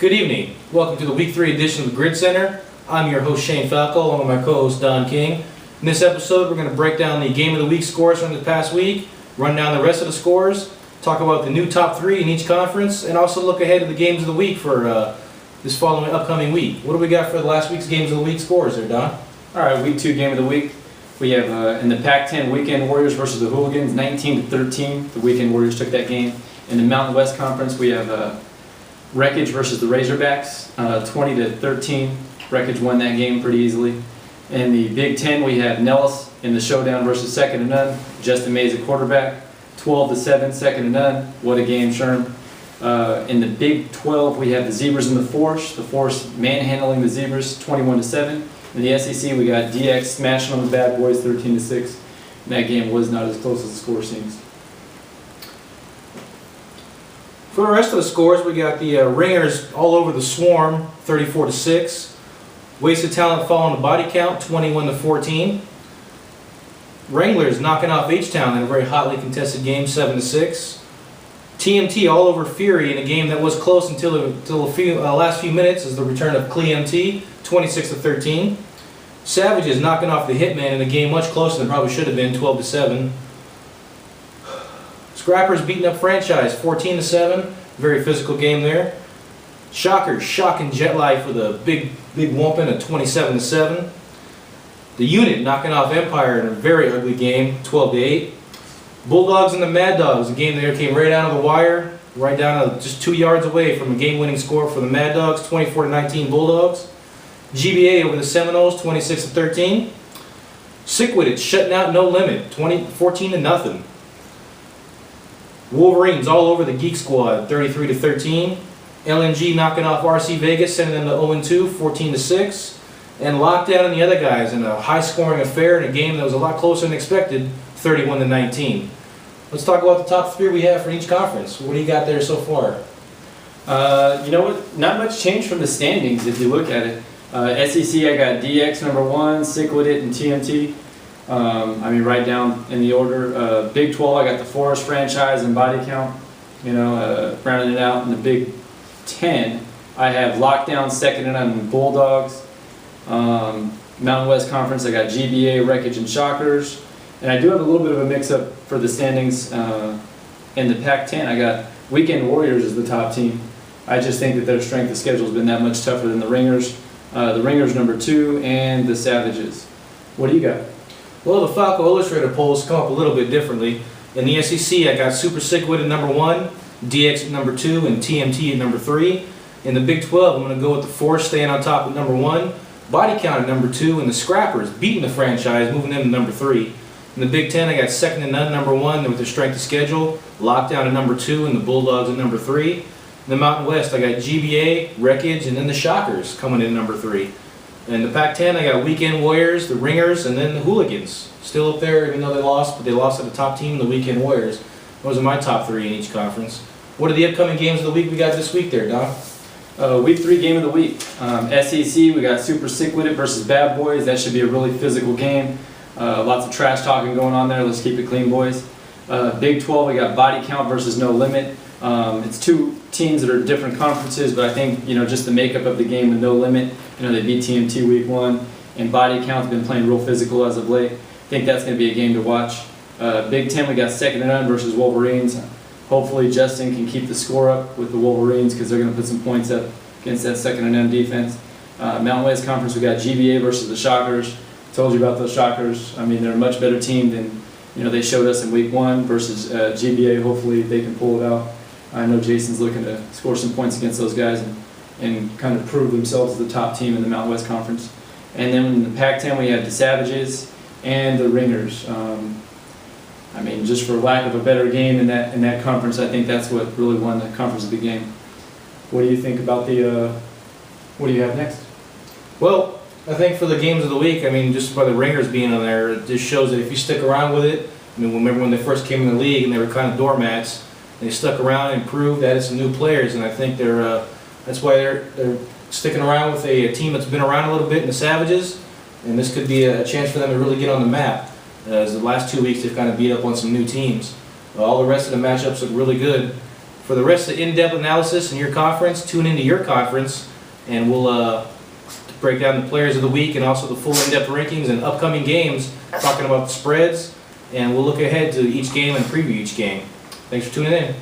Good evening. Welcome to the Week 3 edition of the GridCenter. I'm your host Shane Falco, along with my co-host Don King. In this episode, we're going to break down the Game of the Week scores from the past week, run down the rest of the scores, talk about the new top 3 in each conference, and also look ahead to the games of the week for this upcoming week. What do we got for the last week's Games of the Week scores there, Don? All right, Week 2 Game of the Week. We have in the Pac-10 Weekend Warriors versus the Hooligans, 19-13. The Weekend Warriors took that game. In the Mountain West Conference, we have Wreckage versus the Razorbacks, 20-13. Wreckage won that game pretty easily. In the Big Ten, we have Nellis in the showdown versus second to none. Justin Mays at quarterback, 12-7, second to none. What a game, Sherm. In the Big 12, we have the Zebras and the Force. The Force manhandling the Zebras, 21-7. In the SEC, we got DX smashing on the Bad Boys, 13-6. And that game was not as close as the score seems. For the rest of the scores, we got the Ringers all over the Swarm, 34-6. Wasted Talent following the Body Count, 21-14. Wranglers knocking off H-Town in a very hotly contested game, 7-6. TMT all over Fury in a game that was close until the last few minutes as the return of CleMT, 26-13. Savages knocking off the Hitman in a game much closer than probably should have been, 12-7. Scrappers beating up Franchise, 14-7. Very physical game there. Shockers shocking Jet Life with a big whooping at 27-7. The Unit knocking off Empire in a very ugly game, 12-8. Bulldogs and the Mad Dogs, a game that came right down to the wire, right down to just 2 yards away from a game-winning score for the Mad Dogs, 24-19 Bulldogs. GBA over the Seminoles, 26-13. Sick-Witted shutting out No Limit, 14-0. Wolverines all over the Geek Squad, 33-13. LNG knocking off RC Vegas, sending them to 0-2, 14-6. And Lockdown and the other guys in a high-scoring affair in a game that was a lot closer than expected, 31-19. Let's talk about the top 3 we have for each conference. What do you got there so far? You know what? Not much change from the standings if you look at it. SEC, I got DX number 1, Sick-Witted, and TMT. Right down in the order. Big 12, I got the Forest Franchise and Body Count. Rounding it out. In the Big 10, I have Lockdown, second and none, Bulldogs. Mountain West Conference, I got GBA, Wreckage, and Shockers. And I do have a little bit of a mix-up for the standings. In the Pac-10, I got Weekend Warriors as the top team. I just think that their strength of schedule has been that much tougher than the Ringers. The Ringers number 2, and the Savages. What do you got? Well, the Falco Illustrated polls come up a little bit differently. In the SEC, I got Super Sick-Witted at number 1, DX at number 2, and TMT at number 3. In the Big 12, I'm going to go with the Force staying on top at number 1, Body Count at number 2, and the Scrappers beating the Franchise, moving them to number 3. In the Big 10, I got second to none, number 1, with their strength of schedule, Lockdown at number 2, and the Bulldogs at number 3. In the Mountain West, I got GBA, Wreckage, and then the Shockers coming in at number 3. In the Pac-10, I got Weekend Warriors, the Ringers, and then the Hooligans. Still up there, even though they lost, but they lost to the top team, the Weekend Warriors. Those are my top 3 in each conference. What are the upcoming games of the week we got this week there, Don? Week 3 Game of the Week. SEC, we got Super Sick-Witted versus Bad Boys. That should be a really physical game. Lots of trash talking going on there. Let's keep it clean, boys. Big 12, we got Body Count versus No Limit. It's 2 teams that are different conferences, but I think just the makeup of the game with No Limit. They beat TMT week 1, and Body Count's been playing real physical as of late. I think that's going to be a game to watch. Big 10, we got second to none versus Wolverines. Hopefully Justin can keep the score up with the Wolverines because they're going to put some points up against that second to none defense. Mountain West Conference, we got GBA versus the Shockers. Told you about those Shockers. They're a much better team than they showed us in week 1 versus GBA. Hopefully they can pull it out. I know Jason's looking to score some points against those guys and kind of prove themselves as the top team in the Mountain West Conference. And then in the Pac-10, we had the Savages and the Ringers. Just for lack of a better game in that conference, I think that's what really won the conference of the game. What do you think about what do you have next? Well, I think for the games of the week, just by the Ringers being on there, it just shows that if you stick around with it, remember when they first came in the league and they were kind of doormats, and they stuck around and improved, added some new players, and I think that's why they're sticking around with a team that's been around a little bit in the Savages, and this could be a chance for them to really get on the map. As the last 2 weeks they've kind of beat up on some new teams. All the rest of the matchups look really good. For the rest of the in-depth analysis in your conference, tune into your conference, and we'll break down the players of the week and also the full in-depth rankings and upcoming games, talking about the spreads, and we'll look ahead to each game and preview each game. Thanks for tuning in.